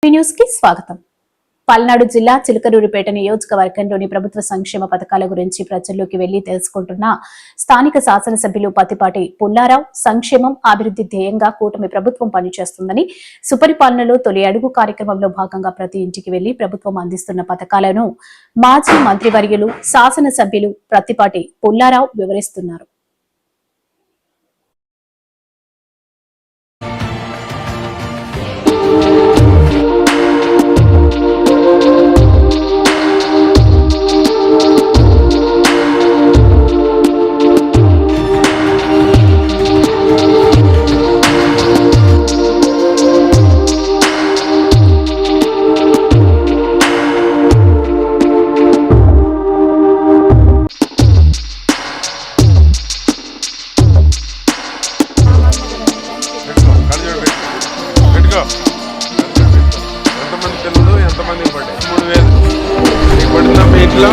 News కి స్వాగతం. పల్నాడు జిల్లా చిలకలూరిపేట నియోజకవర్గంలోని ప్రభుత్వ సంక్షేమ పథకాల గురించి ప్రజల్లోకి వెళ్లి తెలుసుకుంటున్న స్థానిక శాసనసభ్యులు పత్తిపాటి పుల్లారావు సంక్షేమం అభివృద్ధి ధ్యేయంగా కూటమి ప్రభుత్వం పనిచేస్తుందని, సుపరిపాలనలో తొలి అడుగు కార్యక్రమంలో భాగంగా ప్రతి ఇంటికి వెళ్లి ప్రభుత్వం అందిస్తున్న పథకాలను మాజీ మంత్రివర్యులు శాసనసభ్యులు పత్తిపాటి పుల్లారావు వివరిస్తున్నారు. ఎంతమంది పిల్లలు ఎంతమందికి పడ్డాయి? 3,000 మీకు పడిన మీ ఇంట్లో